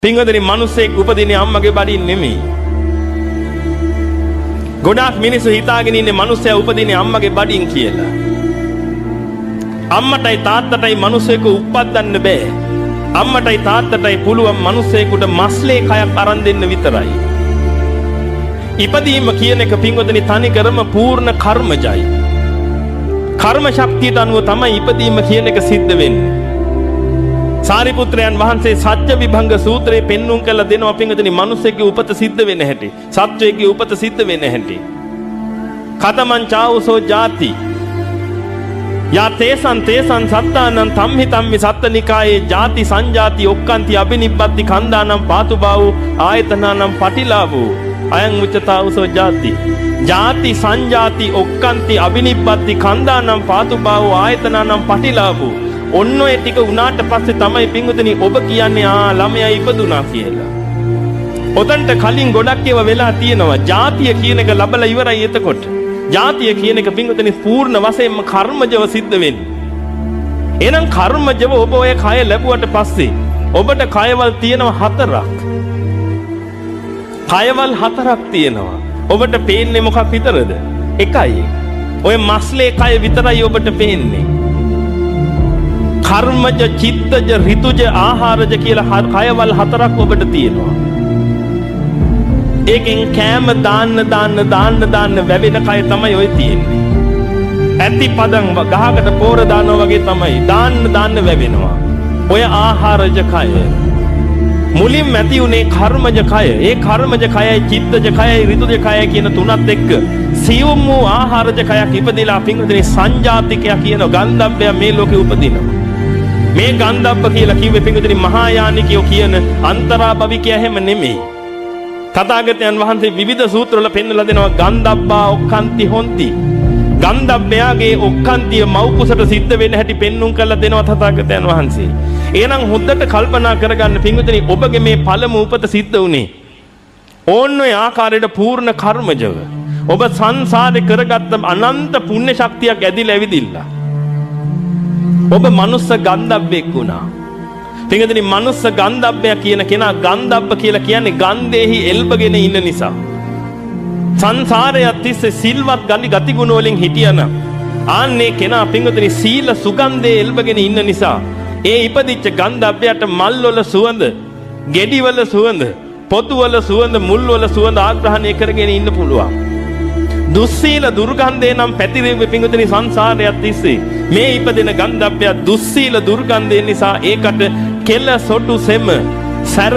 පින්වතුනි මිනිස්සෙක් උපදින්නේ අම්මගේ බඩින් නෙමෙයි. ගොඩාක් මිනිස්සු හිතාගෙන ඉන්නේ මිනිස්සයා උපදින්නේ අම්මගේ බඩින් කියලා. අම්මටයි තාත්තටයි මිනිස්සෙකු උප්පද්දන්න බෑ. අම්මටයි තාත්තටයි පුළුවන් මිනිස්සෙකුට මස්ලේ කයක් අරන් දෙන්න විතරයි. ඉපදීම කියන එක පින්වතුනි තනිකරම පූර්ණ කර්මජයි. කර්ම ශක්තියට අනුව තමයි ඉපදීම කියන එක සිද්ධ වෙන්නේ. සාරිපුත්‍රයන් වහන්සේ සත්‍ය විභංග සූත්‍රයේ පෙන්눔 කළ දෙනවා පින්වතුනි මිනිස්සෙක්ගේ උපත සිද්ධ වෙන හැටි. සත්වයේගේ උපත සිද්ධ වෙන හැටි. කතමං චාවුසෝ ජාති යා තේසං සත්තානං තම්හි තම්මි සත්තනිකායේ ජාති සංජාති ඔක්කාන්ති අබිනිබ්බති කන්දානම් පාතුබාවෝ ආයතනානම් පටිලාවෝ අයං උච්චතාවුසෝ ජාති ජාති සංජාති ඔක්කාන්ති අබිනිබ්බති කන්දානම් පාතුබාවෝ ආයතනානම් පටිලාවෝ. ඔන්න ඔය ටික උනාට පස්සේ තමයි පින්වතුනි ඔබ කියන්නේ ළමයා ඉපදුනා කියලා. ඔතනට කලින් ගොඩක් ඒවා වෙලා තියෙනවා. ජාතිය කියන එක ලබලා ඉවරයි එතකොට. ජාතිය කියන එක පින්වතුනි පූර්ණ වශයෙන්ම කර්මජව සිද්ධ වෙන්නේ. එහෙනම් කර්මජව ඔබ ඔය කය ලැබුවට පස්සේ ඔබට කයවල් තියෙනවා 4ක්. කයවල් 4ක් තියෙනවා. ඔබට පේන්නේ මොකක් විතරද? එකයි. ඔය මස්ලේ කය විතරයි ඔබට පේන්නේ. කර්මජ, චිත්තජ, ඍතුජ, ආහාරජ කියලා කයවල් 4ක් ඔබට තියෙනවා. ඒකෙන් කෑම දාන්න වැවෙන කය තමයි ඔය තියෙන්නේ. ඇති පදන් ගහකට පෝර දානවා වගේ තමයි දාන්න වැවෙනවා. ඔය ආහාරජ කය. මුලින්ම ඇති උනේ කර්මජ කය. ඒ කර්මජ කයයි, චිත්තජ කයයි, ඍතුජ කයයි කියන තුනත් එක්ක සියුම් වූ ආහාරජ කයක් ඉපදිලා පින්වතුනි සංජාතිකයා කියන ගන්ධබ්බය මේ ලෝකෙ උපදිනවා. මේ ගන්ධබ්බ කියලා කිව්වේ පින්වතුනි මහායානිකයෝ කියන අන්තරාභවිකයා හැම නෙමෙයි. තථාගතයන් වහන්සේ විවිධ සූත්‍රවල පෙන්වලා දෙනවා ගන්ධබ්බා ඔක්칸ති හොಂತಿ. ගන්ධබ්බයාගේ ඔක්칸තිය මව් කුසට සිද්ධ වෙන්න හැටි පෙන්눔 කරලා දෙනවා තථාගතයන් වහන්සේ. එහෙනම් හොඳට කල්පනා කරගන්න පින්වතුනි ඔබගේ මේ පළමු උපත සිද්ධ වුණේ ඕන්න ඔය ආකාරයට පූර්ණ කර්මජව. ඔබ සංසාරේ කරගත්ත අනන්ත පුණ්‍ය ශක්තියක් ඇදිලා ඇවිදිලා ඔබ මනුස්ස ගන්ධබ්බෙක් වුණා. පින්වතුනි මනුස්ස ගන්ධබ්බය කියන කෙනා ගන්ධබ්බ කියලා කියන්නේ ගන්ධෙහි එල්බගෙන ඉන්න නිසා. සංසාරයේ තිස්සේ සිල්වත් ගතිගුණ වලින් හිටියනම් ආන්නේ කෙනා පින්වතුනි සීල සුගන්ධයේ එල්බගෙන ඉන්න නිසා ඒ ඉපදිච්ච ගන්ධබ්බයට මල් වල සුවඳ, ගෙඩි වල සුවඳ, පොතු වල සුවඳ, මුල් වල සුවඳ ආග්‍රහණය කරගෙන ඉන්න පුළුවන්. දුස්සීල දුර්ගන්ධේ නම් පැතිරෙන්නේ පින්වතුනි සංසාරයත් තිස්සේ මේ ඉපදෙන ගන්ධබ්බය දුස්සීල දුර්ගන්ධය නිසා ඒකට කෙල සොටු සෙම සැර